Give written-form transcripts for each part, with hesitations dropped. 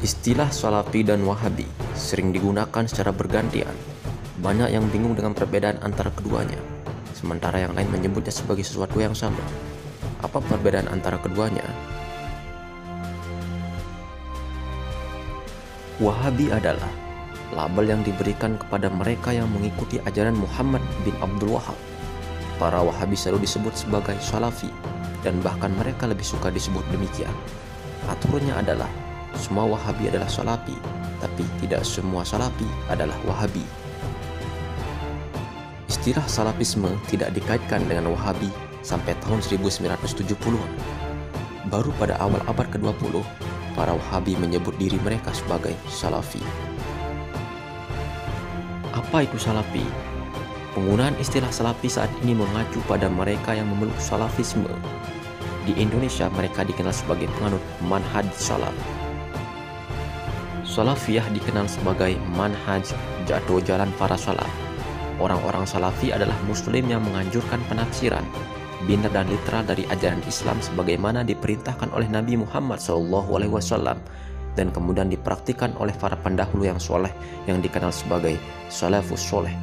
Istilah Salafi dan Wahabi sering digunakan secara bergantian. Banyak yang bingung dengan perbedaan antara keduanya, sementara yang lain menyebutnya sebagai sesuatu yang sama. Apa perbedaan antara keduanya? Wahabi adalah label yang diberikan kepada mereka yang mengikuti ajaran Muhammad bin Abdul Wahab. Para Wahabi selalu disebut sebagai Salafi, dan bahkan mereka lebih suka disebut demikian. Aturannya adalah semua Wahabi adalah Salafi, tapi tidak semua Salafi adalah Wahabi. Istilah Salafisme tidak dikaitkan dengan Wahabi sampai tahun 1970-an. Baru pada awal abad ke-20, para Wahabi menyebut diri mereka sebagai Salafi. Apa itu Salafi? Penggunaan istilah Salafi saat ini mengacu pada mereka yang memeluk Salafisme. Di Indonesia mereka dikenal sebagai penganut manhaj salaf. Salafiyah dikenal sebagai manhaj jatuh jalan para salaf. Orang-orang Salafi adalah muslim yang menganjurkan penafsiran benar dan literal dari ajaran Islam sebagaimana diperintahkan oleh Nabi Muhammad SAW dan kemudian dipraktikkan oleh para pendahulu yang soleh yang dikenal sebagai salafus soleh.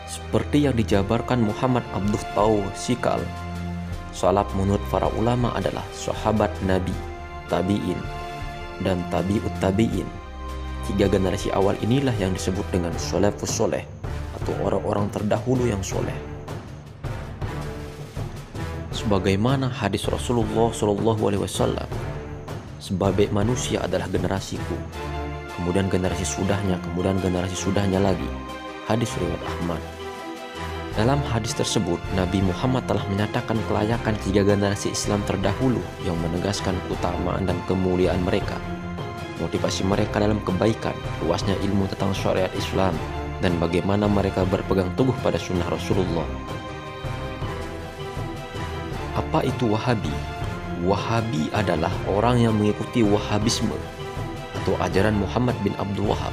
Seperti yang dijabarkan Muhammad Abduh Tausikal, salaf menurut para ulama adalah sahabat Nabi, tabi'in, dan tabi'ut tabi'in. Tiga generasi awal inilah yang disebut dengan salafus soleh atau orang-orang terdahulu yang soleh. Sebagaimana hadis Rasulullah SAW, sebaik manusia adalah generasiku, kemudian generasi sudahnya, kemudian generasi sudahnya lagi. Hadis riwayat Ahmad. Dalam hadis tersebut, Nabi Muhammad telah menyatakan kelayakan tiga generasi Islam terdahulu yang menegaskan keutamaan dan kemuliaan mereka, motivasi mereka dalam kebaikan, luasnya ilmu tentang syariat Islam, dan bagaimana mereka berpegang teguh pada sunnah Rasulullah. Apa itu Wahabi? Wahabi adalah orang yang mengikuti Wahabisme atau ajaran Muhammad bin Abdul Wahab.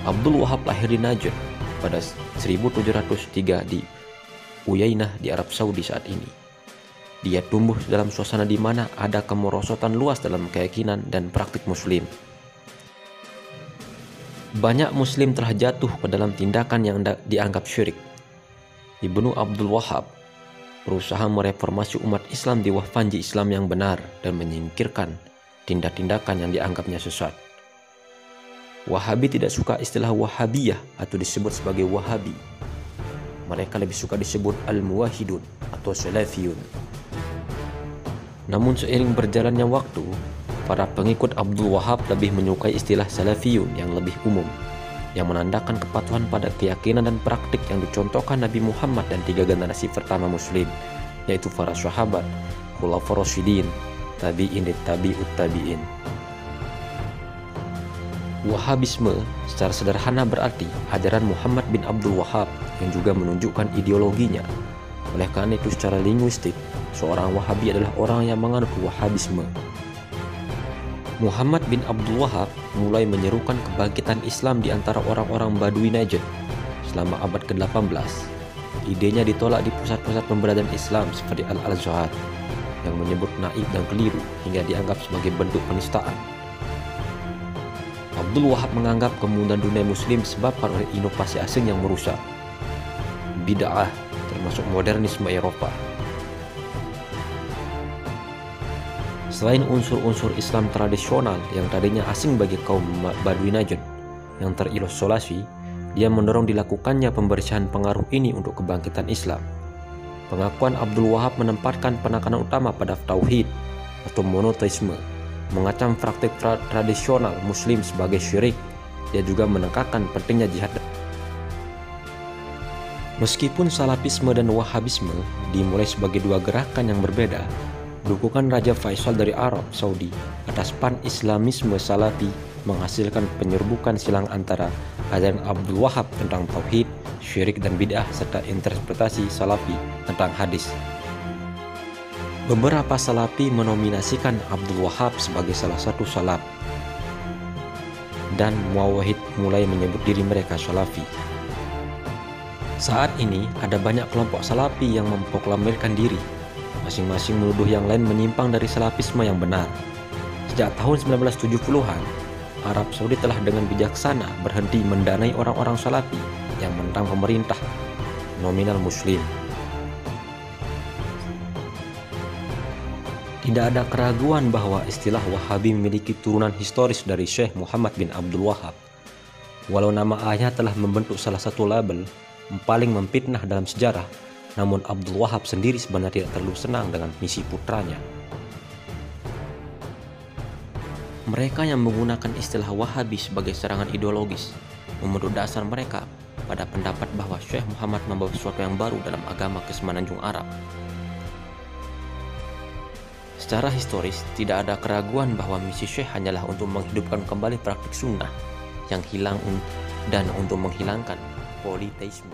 Abdul Wahab lahir di Najd pada 1703 di Uyainah di Arab Saudi saat ini. Dia tumbuh dalam suasana di mana ada kemerosotan luas dalam keyakinan dan praktik muslim. Banyak muslim telah jatuh ke dalam tindakan yang dianggap syirik. Ibnu Abdul Wahab berusaha mereformasi umat Islam di wahfanji Islam yang benar dan menyingkirkan tindak-tindakan yang dianggapnya sesat. Wahabi tidak suka istilah Wahabiyah atau disebut sebagai Wahabi. Mereka lebih suka disebut Al-Muwahhidun atau Salafiyun. Namun seiring berjalannya waktu, para pengikut Abdul Wahab lebih menyukai istilah Salafiyun yang lebih umum, yang menandakan kepatuhan pada keyakinan dan praktik yang dicontohkan Nabi Muhammad dan tiga generasi pertama muslim, yaitu para sahabat, khulafaur rasyidin, tabi'in dan tabi'ut tabi'in. Wahabisme secara sederhana berarti ajaran Muhammad bin Abdul Wahab yang juga menunjukkan ideologinya. Oleh karena itu secara linguistik, seorang Wahabi adalah orang yang menganut Wahabisme. Muhammad bin Abdul Wahab mulai menyerukan kebangkitan Islam di antara orang-orang Badui Najd selama abad ke-18. Idenya ditolak di pusat-pusat pemberadaan Islam seperti Al-Azhar yang menyebut naif dan keliru hingga dianggap sebagai bentuk penistaan. Abdul Wahab menganggap kemunduran dunia muslim disebabkan oleh inovasi asing yang merusak, bid'ah, termasuk modernisme Eropa. Selain unsur-unsur Islam tradisional yang tadinya asing bagi kaum Badui Najd yang terisolasi, dia mendorong dilakukannya pembersihan pengaruh ini untuk kebangkitan Islam. Pengakuan Abdul Wahab menempatkan penekanan utama pada tauhid atau monoteisme, mengacam praktik tradisional muslim sebagai syirik. Dia juga menekankan pentingnya jihad. Meskipun Salafisme dan Wahabisme dimulai sebagai dua gerakan yang berbeda, dukungan Raja Faisal dari Arab Saudi atas pan-Islamisme Salafi menghasilkan penyerbukan silang antara ajaran Abdul Wahab tentang tauhid, syirik dan bid'ah serta interpretasi Salafi tentang hadis. Beberapa Salafi menominasikan Abdul Wahab sebagai salah satu salaf, dan Muwahhid mulai menyebut diri mereka Salafi. Saat ini ada banyak kelompok Salafi yang memproklamirkan diri, masing-masing menuduh yang lain menyimpang dari Salafisme yang benar. Sejak tahun 1970-an, Arab Saudi telah dengan bijaksana berhenti mendanai orang-orang Salafi yang menentang pemerintah nominal Muslim. Tidak ada keraguan bahwa istilah Wahabi memiliki turunan historis dari Syekh Muhammad bin Abdul Wahab. Walau nama ayahnya telah membentuk salah satu label paling memfitnah dalam sejarah, namun Abdul Wahab sendiri sebenarnya tidak terlalu senang dengan misi putranya. Mereka yang menggunakan istilah Wahabi sebagai serangan ideologis memenuhi dasar mereka pada pendapat bahwa Syekh Muhammad membawa sesuatu yang baru dalam agama kesemenanjung Arab. Secara historis, tidak ada keraguan bahwa misi Syekh hanyalah untuk menghidupkan kembali praktik sunnah yang hilang dan untuk menghilangkan politeisme.